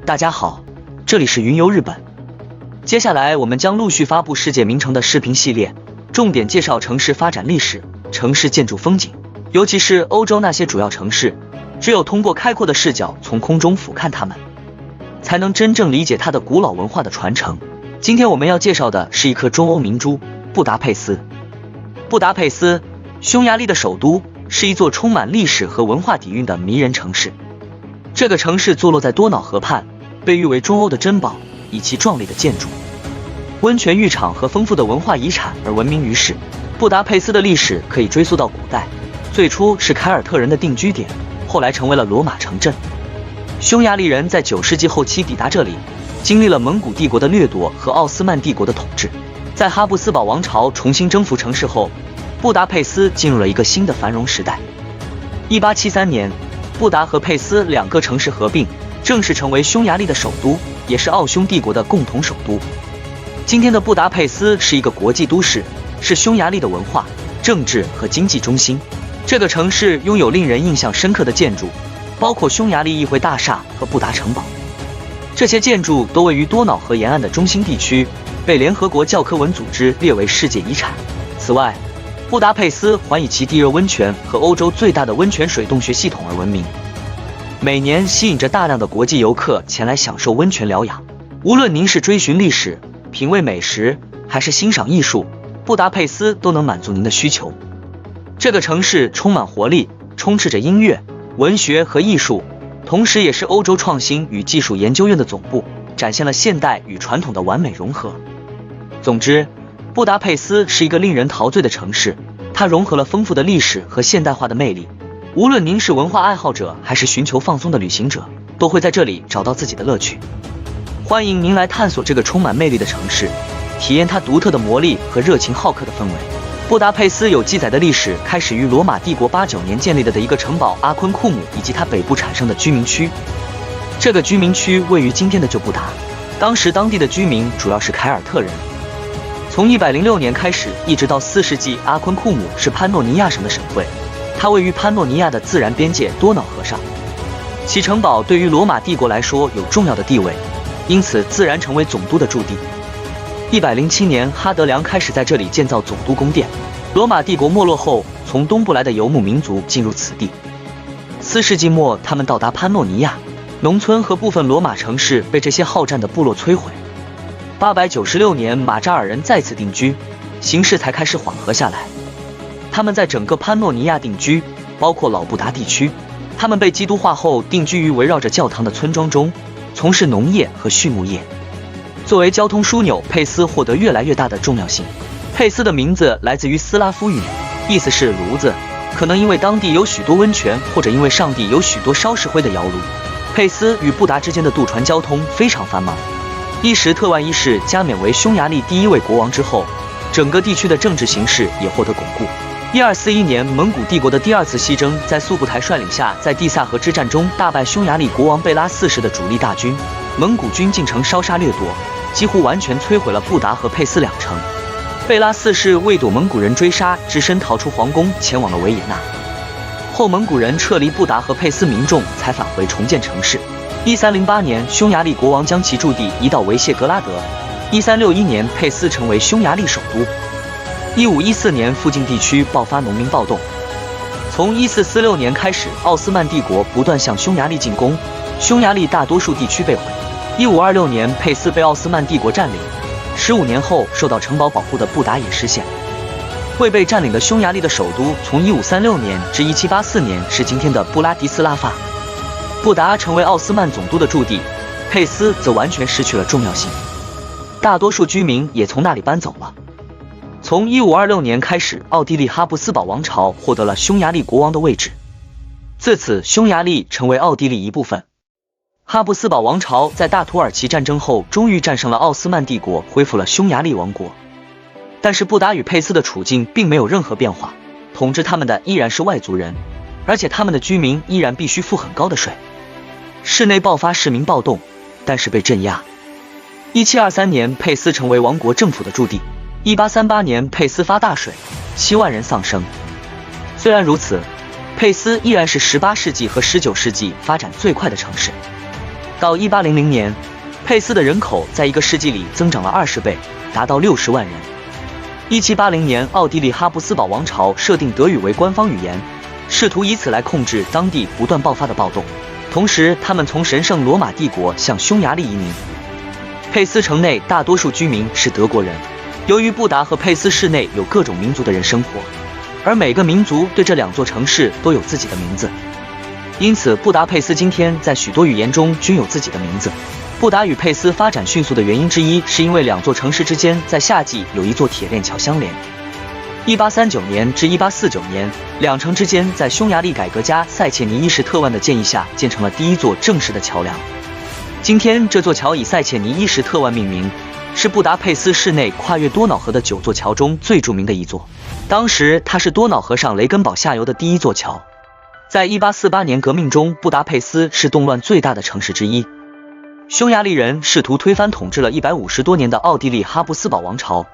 大家好，这里是云游日本。接下来我们将陆续发布世界名城的视频系列，重点介绍城市发展历史、城市建筑风景，尤其是欧洲那些主要城市。只有通过开阔的视角从空中俯瞰它们，才能真正理解它的古老文化的传承。今天我们要介绍的是一颗中欧明珠——布达佩斯。布达佩斯，匈牙利的首都，是一座充满历史和文化底蕴的迷人城市。这个城市坐落在多瑙河畔，被誉为中欧的珍宝，以其壮丽的建筑、温泉浴场和丰富的文化遗产而闻名于世。布达佩斯的历史可以追溯到古代，最初是凯尔特人的定居点，后来成为了罗马城镇。匈牙利人在9世纪后期抵达这里，经历了蒙古帝国的掠夺和奥斯曼帝国的统治。在哈布斯堡王朝重新征服城市后，布达佩斯进入了一个新的繁荣时代。1873年，布达和佩斯两个城市合并，正式成为匈牙利的首都，也是奥匈帝国的共同首都。今天的布达佩斯是一个国际都市，是匈牙利的文化、政治和经济中心。这个城市拥有令人印象深刻的建筑，包括匈牙利议会大厦和布达城堡。这些建筑都位于多瑙河沿岸的中心地区，被联合国教科文组织列为世界遗产。此外，布达佩斯还以其地热温泉和欧洲最大的温泉水洞穴系统而闻名，每年吸引着大量的国际游客前来享受温泉疗养。无论您是追寻历史、品味美食，还是欣赏艺术，布达佩斯都能满足您的需求。这个城市充满活力，充斥着音乐、文学和艺术，同时也是欧洲创新与技术研究院的总部，展现了现代与传统的完美融合。总之，布达佩斯是一个令人陶醉的城市，它融合了丰富的历史和现代化的魅力。无论您是文化爱好者还是寻求放松的旅行者，都会在这里找到自己的乐趣。欢迎您来探索这个充满魅力的城市，体验它独特的魔力和热情好客的氛围。布达佩斯有记载的历史开始于罗马帝国89年建立的一个城堡阿昆库姆以及它北部产生的居民区。这个居民区位于今天的旧布达，当时当地的居民主要是凯尔特人。从106年开始一直到4世纪，阿昆库姆是潘诺尼亚省的省会，它位于潘诺尼亚的自然边界多瑙河上。其城堡对于罗马帝国来说有重要的地位，因此自然成为总督的驻地。107年，哈德良开始在这里建造总督宫殿。罗马帝国没落后，从东部来的游牧民族进入此地。4世纪末，他们到达潘诺尼亚，农村和部分罗马城市被这些好战的部落摧毁。896年，马扎尔人再次定居，形势才开始缓和下来。他们在整个潘诺尼亚定居，包括老布达地区。他们被基督化后定居于围绕着教堂的村庄中，从事农业和畜牧业。作为交通枢纽，佩斯获得越来越大的重要性。佩斯的名字来自于斯拉夫语，意思是炉子，可能因为当地有许多温泉，或者因为上帝有许多烧石灰的窑炉。佩斯与布达之间的渡船交通非常繁忙。伊什特万一世加冕为匈牙利第一位国王之后，整个地区的政治形势也获得巩固。1241年，蒙古帝国的第二次西征在苏布台率领下，在蒂萨河之战中大败匈牙利国王贝拉4世的主力大军，蒙古军进城烧杀掠夺，几乎完全摧毁了布达和佩斯两城。贝拉4世为躲蒙古人追杀，只身逃出皇宫，前往了维也纳。后蒙古人撤离布达和佩斯，民众才返回重建城市。1308年，匈牙利国王将其驻地移到维谢格拉德。1361年，佩斯成为匈牙利首都。1514年，附近地区爆发农民暴动。从1446年开始，奥斯曼帝国不断向匈牙利进攻，匈牙利大多数地区被毁。1526年，佩斯被奥斯曼帝国占领。15年后，受到城堡保护的布达也失陷。未被占领的匈牙利的首都从1536年至1784年是今天的布拉迪斯拉发。布达成为奥斯曼总督的驻地，佩斯则完全失去了重要性，大多数居民也从那里搬走了。从1526年开始，奥地利哈布斯堡王朝获得了匈牙利国王的位置，自此匈牙利成为奥地利一部分。哈布斯堡王朝在大土耳其战争后终于战胜了奥斯曼帝国，恢复了匈牙利王国。但是布达与佩斯的处境并没有任何变化，统治他们的依然是外族人，而且他们的居民依然必须付很高的税。市内爆发市民暴动，但是被镇压。1723年，佩斯成为王国政府的驻地。1838年，佩斯发大水，7万人丧生。虽然如此，佩斯依然是18世纪和19世纪发展最快的城市。到1800年，佩斯的人口在1个世纪里增长了20倍，达到60万人。1780年，奥地利哈布斯堡王朝设定德语为官方语言，试图以此来控制当地不断爆发的暴动。同时，他们从神圣罗马帝国向匈牙利移民。佩斯城内大多数居民是德国人。由于布达和佩斯市内有各种民族的人生活，而每个民族对这2座城市都有自己的名字，因此布达佩斯今天在许多语言中均有自己的名字。布达与佩斯发展迅速的原因之一，是因为2座城市之间在夏季有一座铁链桥相连。1839年至1849年，2城之间在匈牙利改革家塞切尼一世特万的建议下建成了第一座正式的桥梁。今天这座桥以塞切尼一世特万命名，是布达佩斯市内跨越多瑙河的9座桥中最著名的一座。当时它是多瑙河上雷根堡下游的第一座桥。在1848年革命中，布达佩斯是动乱最大的城市之一。匈牙利人试图推翻统治了150多年的奥地利哈布斯堡王朝，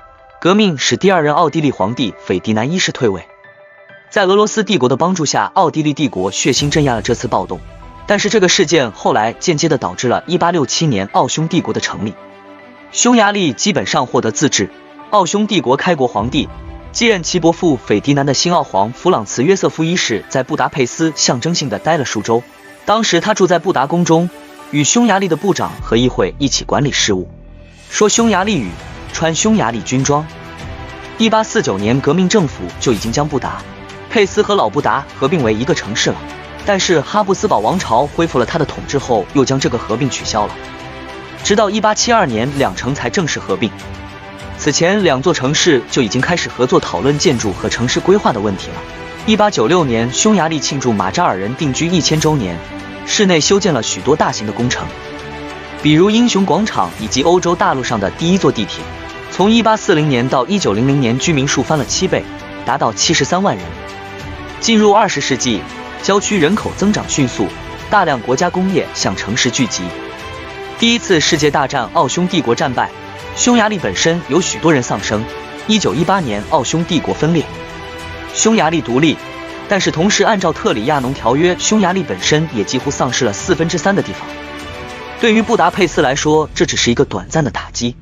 革命使第2任奥地利皇帝斐迪南一世退位。在俄罗斯帝国的帮助下，奥地利帝国血腥镇压了这次暴动，但是这个事件后来间接地导致了1867年奥匈帝国的成立。匈牙利基本上获得自治。奥匈帝国开国皇帝继任其伯父斐迪南的新奥皇弗朗茨约瑟夫一世在布达佩斯象征性地待了数周。当时他住在布达宫中，与匈牙利的部长和议会一起管理事务，说匈牙利语，穿匈牙利军装。1849年，革命政府就已经将布达佩斯和老布达合并为一个城市了，但是哈布斯堡王朝恢复了他的统治后，又将这个合并取消了。直到1872年，2城才正式合并。此前2座城市就已经开始合作讨论建筑和城市规划的问题了。1896年，匈牙利庆祝马扎尔人定居1000周年，市内修建了许多大型的工程，比如英雄广场以及欧洲大陆上的第一座地铁。从1840年到1900年，居民数翻了7倍，达到73万人。进入20世纪，郊区人口增长迅速，大量国家工业向城市聚集。第1次世界大战，奥匈帝国战败，匈牙利本身有许多人丧生。1918年，奥匈帝国分裂，匈牙利独立，但是同时按照特里亚农条约，匈牙利本身也几乎丧失了3/4的地方。对于布达佩斯来说，这只是一个短暂的打击。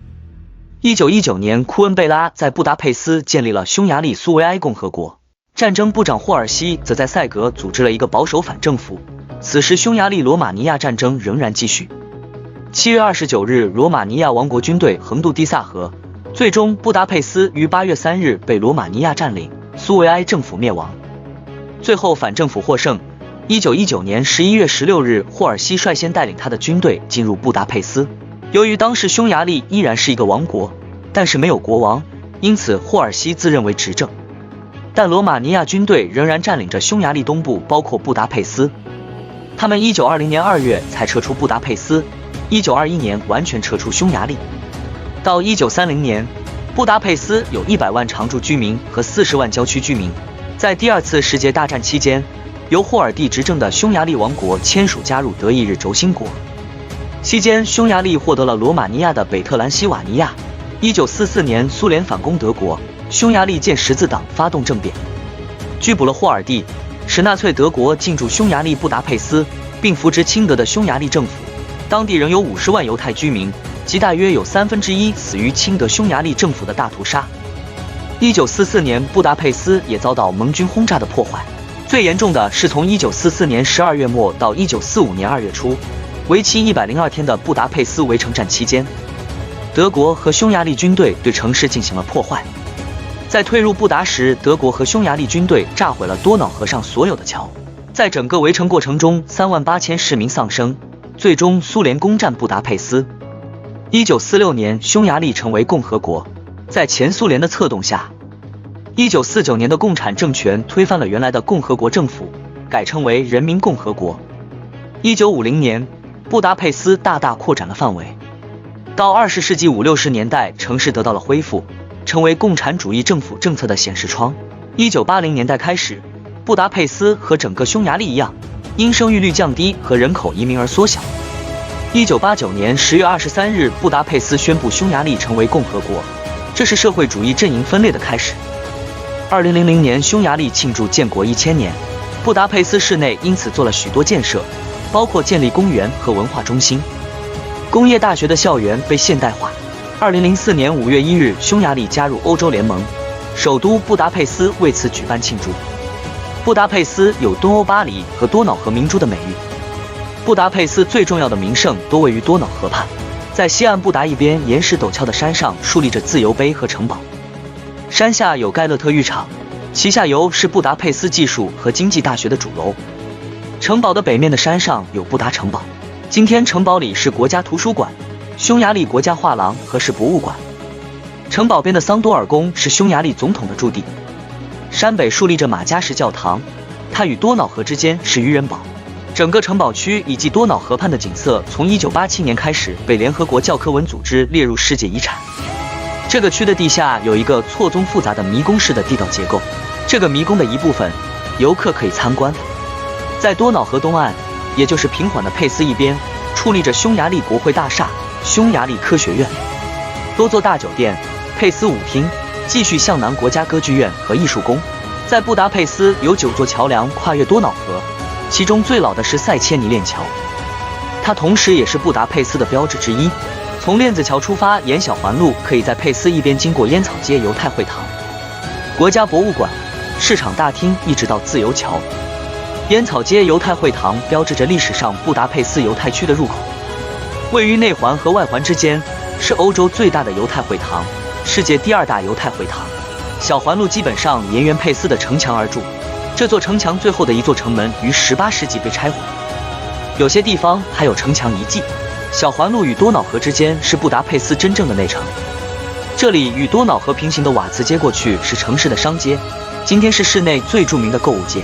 1919年，库恩贝拉在布达佩斯建立了匈牙利苏维埃共和国，战争部长霍尔西则在塞格组织了一个保守反政府。此时匈牙利罗马尼亚战争仍然继续。7月29日，罗马尼亚王国军队横渡蒂萨河，最终布达佩斯于8月3日被罗马尼亚占领，苏维埃政府灭亡。最后反政府获胜。1919年11月16日，霍尔西率先带领他的军队进入布达佩斯。由于当时匈牙利依然是一个王国，但是没有国王，因此霍尔西自认为执政。但罗马尼亚军队仍然占领着匈牙利东部，包括布达佩斯。他们1920年2月才撤出布达佩斯，1921年完全撤出匈牙利。到1930年，布达佩斯有100万常住居民和40万郊区居民。在第2次世界大战期间，由霍尔蒂执政的匈牙利王国签署加入德意日轴心国。期间，匈牙利获得了罗马尼亚的北特兰西瓦尼亚。1944年，苏联反攻德国，匈牙利见十字党发动政变，拘捕了霍尔蒂，使纳粹德国进驻匈牙利布达佩斯，并扶植亲德的匈牙利政府。当地仍有50万犹太居民，即大约有1/3死于亲德匈牙利政府的大屠杀。1944年，布达佩斯也遭到盟军轰炸的破坏，最严重的是从1944年12月末到1945年2月初，为期102天的布达佩斯围城战期间，德国和匈牙利军队对城市进行了破坏。在退入布达时，德国和匈牙利军队炸毁了多瑙河上所有的桥。在整个围城过程中，38000市民丧生。最终，苏联攻占布达佩斯。1946年，匈牙利成为共和国。在前苏联的策动下，1949年的共产政权推翻了原来的共和国政府，改称为人民共和国。1950年，布达佩斯大大扩展了范围。到20世纪50、60年代，城市得到了恢复，成为共产主义政府政策的显示窗。1980年代开始，布达佩斯和整个匈牙利一样，因生育率降低和人口移民而缩小。1989年10月23日，布达佩斯宣布匈牙利成为共和国，这是社会主义阵营分裂的开始。2000年，匈牙利庆祝建国1000年，布达佩斯市内因此做了许多建设，包括建立公园和文化中心。工业大学的校园被现代化。2004年5月1日，匈牙利加入欧洲联盟，首都布达佩斯为此举办庆祝。布达佩斯有东欧巴黎和多瑙河明珠的美誉。布达佩斯最重要的名胜多位于多瑙河畔，在西岸布达一边岩石陡峭的山上竖立着自由碑和城堡，山下有盖勒特浴场，其下游是布达佩斯技术和经济大学的主楼。城堡的北面的山上有布达城堡，今天城堡里是国家图书馆、匈牙利国家画廊和市博物馆。城堡边的桑多尔宫是匈牙利总统的驻地。山北竖立着马加什教堂，它与多瑙河之间是渔人堡。整个城堡区以及多瑙河畔的景色从1987年开始被联合国教科文组织列入世界遗产。这个区的地下有一个错综复杂的迷宫式的地道结构，这个迷宫的一部分游客可以参观。在多瑙河东岸，也就是平缓的佩斯一边，矗立着匈牙利国会大厦、匈牙利科学院、多座大酒店、佩斯舞厅，继续向南国家歌剧院和艺术宫。在布达佩斯有9座桥梁跨越多瑙河，其中最老的是塞切尼链桥，它同时也是布达佩斯的标志之一。从链子桥出发，沿小环路可以在佩斯一边经过烟草街、犹太会堂、国家博物馆、市场大厅，一直到自由桥。烟草街、犹太会堂标志着历史上布达佩斯犹太区的入口。位于内环和外环之间是欧洲最大的犹太会堂，世界第2大犹太会堂。小环路基本上沿原佩斯的城墙而筑，这座城墙最后的一座城门于18世纪被拆毁，有些地方还有城墙遗迹。小环路与多瑙河之间是布达佩斯真正的内城，这里与多瑙河平行的瓦茨街过去是城市的商街，今天是市内最著名的购物街，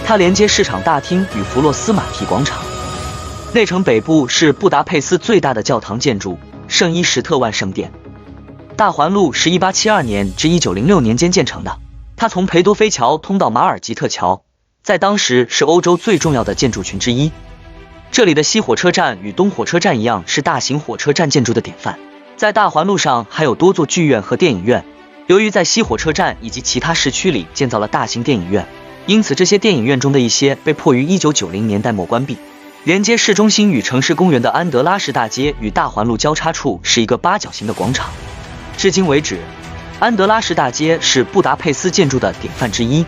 它连接市场大厅与弗洛斯马蹄广场。内城北部是布达佩斯最大的教堂建筑圣伊什特万圣殿。大环路是1872年至1906年间建成的，它从裴多菲桥通到马尔吉特桥，在当时是欧洲最重要的建筑群之一。这里的西火车站与东火车站一样，是大型火车站建筑的典范。在大环路上还有多座剧院和电影院，由于在西火车站以及其他市区里建造了大型电影院，因此这些电影院中的一些被迫于1990年代末关闭。连接市中心与城市公园的安德拉什大街与大环路交叉处是一个八角形的广场。至今为止，安德拉什大街是布达佩斯建筑的典范之一。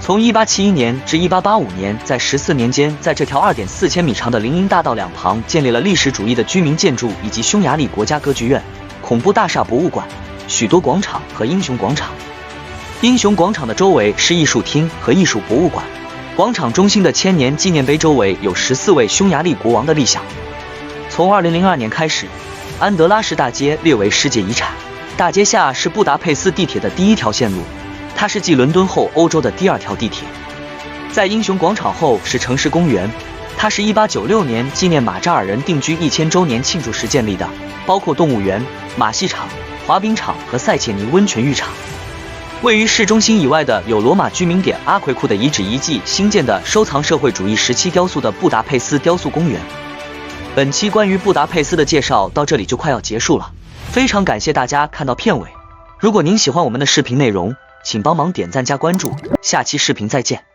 从1871年至1885年，在14年间，在这条2.4千米长的林荫大道两旁建立了历史主义的居民建筑以及匈牙利国家歌剧院、恐怖大厦博物馆、许多广场和英雄广场。英雄广场的周围是艺术厅和艺术博物馆。广场中心的1000年纪念碑周围有14位匈牙利国王的立像。从2002年开始，安德拉什大街列为世界遗产。大街下是布达佩斯地铁的第1条线路，它是继伦敦后欧洲的第2条地铁。在英雄广场后是城市公园，它是1896年纪念马扎尔人定居1000周年庆祝时建立的，包括动物园、马戏场、滑冰场和塞切尼温泉浴场。位于市中心以外的有罗马居民点阿奎库的遗址遗迹新建的收藏社会主义时期雕塑的布达佩斯雕塑公园。本期关于布达佩斯的介绍到这里就快要结束了，非常感谢大家看到片尾。如果您喜欢我们的视频内容，请帮忙点赞加关注，下期视频再见。